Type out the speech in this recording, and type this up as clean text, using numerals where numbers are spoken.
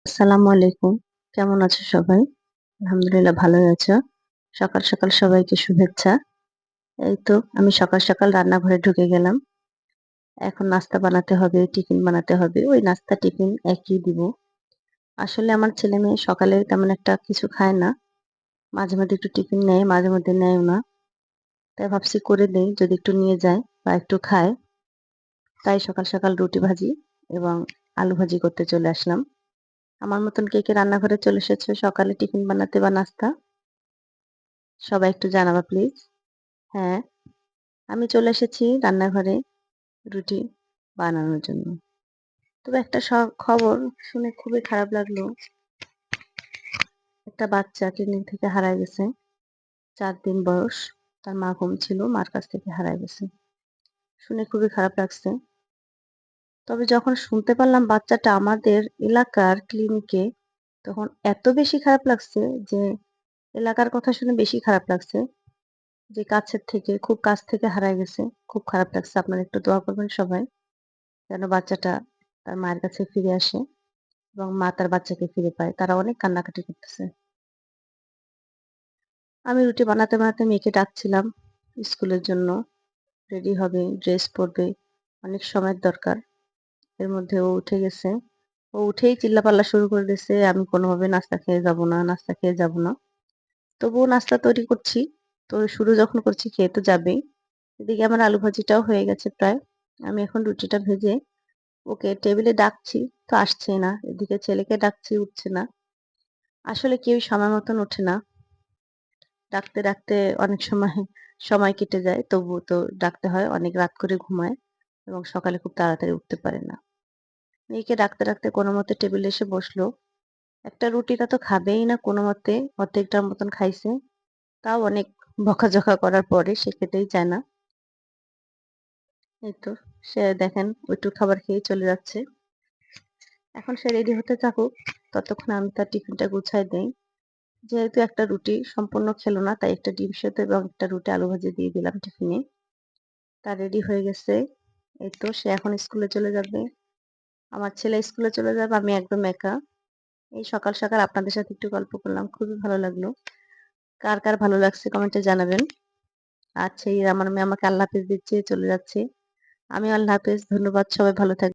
আসসালামু আলাইকুম। কেমন আছো সবাই? আলহামদুলিল্লাহ ভালোই আছো। সকাল, সকাল সবাইকে শুভেচ্ছা। এই তো আমি সকাল, সকাল রান্নাঘরে ঢুকে গেলাম। এখন নাস্তা বানাতে হবে, টিফিন বানাতে হবে। ওই নাস্তা টিফিন একই দিব। আসলে আমার ছেলে-মেয়ে সকালে তেমন একটা কিছু খায় না। মাঝে, মাঝে একটু টিফিন নেয়, মাঝে মধ্যে নেয়ও না। তাই ভাবছি করে দেই যদি একটু নিয়ে যায় বা একটু খায়। তাই সকাল, সকাল রুটি ভাজি এবং আলু ভাজি করতে চলে আসলাম। আমার মতন কে, কে রান্নাঘরে চলে এসেছো সকালে টিফিন বানাতে বা নাস্তা? সবাই একটু জানাবা প্লিজ। হ্যাঁ, আমি চলে এসেছি রান্নাঘরে রুটি বানানোর জন্য। তবে একটা খবর শুনে খুবই খারাপ লাগলো। একটা বাচ্চা ক্লিনিক থেকে হারায় গেছে। ৪ দিন বয়স। তার মা ঘুম ছিল, মার কাছ থেকে হারায় গেছে। শুনে খুবই খারাপ লাগছে। তবে যখন শুনতে পারলাম বাচ্চাটা আমাদের এলাকার ক্লিনিকে, তখন এত বেশি খারাপ লাগছে যে এলাকার কথা শুনে বেশি খারাপ লাগছে। যে কাছের থেকে, খুব কাছ থেকে হারায় গেছে। খুব খারাপ লাগছে। আপনারা একটু দোয়া করবেন সবাই। যেন বাচ্চাটা তার মায়ের কাছে ফিরে আসে এবং মা তার বাচ্চাকে ফিরে পায়। তারা অনেক কান্নাকাটি করতেছে। আমি রুটি বানাতে, বানাতে মেয়েকে ডাকছিলাম স্কুলের জন্য। রেডি হবে, ড্রেস পরবে। অনেক সময়ের দরকার। এর মধ্যে ও উঠে গেছে। ও উঠেই চিল্লাপাল্লা শুরু করে দিছে, "আমি কোনোভাবে নাস্তা খেয়ে যাব না, নাস্তা খেয়ে যাব না।" তবুও নাস্তা তৈরি করছি। তো শুরু যখন করছি খেয়ে তো যাবেই। এদিকে আমার আলু ভাজিটাও হয়ে গেছে প্রায়। আমি এখন রুটিটা ভেজে ওকে টেবিলে ডাকছি, তো আসছেই না। এদিকে ছেলেকে ডাকছি, উঠছে না। আসলে কেউই সময় মতন ওঠে না। ডাকতে, ডাকতে অনেক সময় সময় কেটে যায়। তবুও তো ডাকতে হয়। অনেক রাত করে ঘুমায় এবং সকালে খুব তাড়াতাড়ি উঠতে পারে না। মেয়েকে ডাকতে, ডাকতে কোনমতে টেবিলে এসে বসলো। একটা রুটিটা তো খাবেই না কোনমতে। অর্ধেকটার মতন খাইছে। তাও অনেক বকাঝকা করার পরে সে খেতেই চায় না। এই তো সে দেখেন একটু খাবার খেয়েই চলে যাচ্ছে। এখন সে রেডি হতে থাকুক। ততক্ষণে আমি তার টিফিনটা গুছায় দেই। যেহেতু একটা রুটি সম্পূর্ণ খেলো না, তাই একটা ডিম সেদ্ধ এবং একটা রুটি আলু ভাজি দিয়ে দিলাম টিফিনে। তা রেডি হয়ে গেছে। এই তো সে এখন স্কুলে চলে যাবে। আমার ছেলে স্কুলে চলে যাবে, আমি একদম একা। এই সকাল, সকাল আপনাদের সাথে একটু গল্প করলাম। খুবই ভালো লাগলো। কার, কার ভালো লাগছে কমেন্টে জানাবেন। আচ্ছা, এই আমার মেয়ে আমাকে আল্লাহ হাফেজ দিচ্ছে, চলে যাচ্ছে। আমি আল্লাহ হাফেজ। ধন্যবাদ। সবাই ভালো থাকবেন।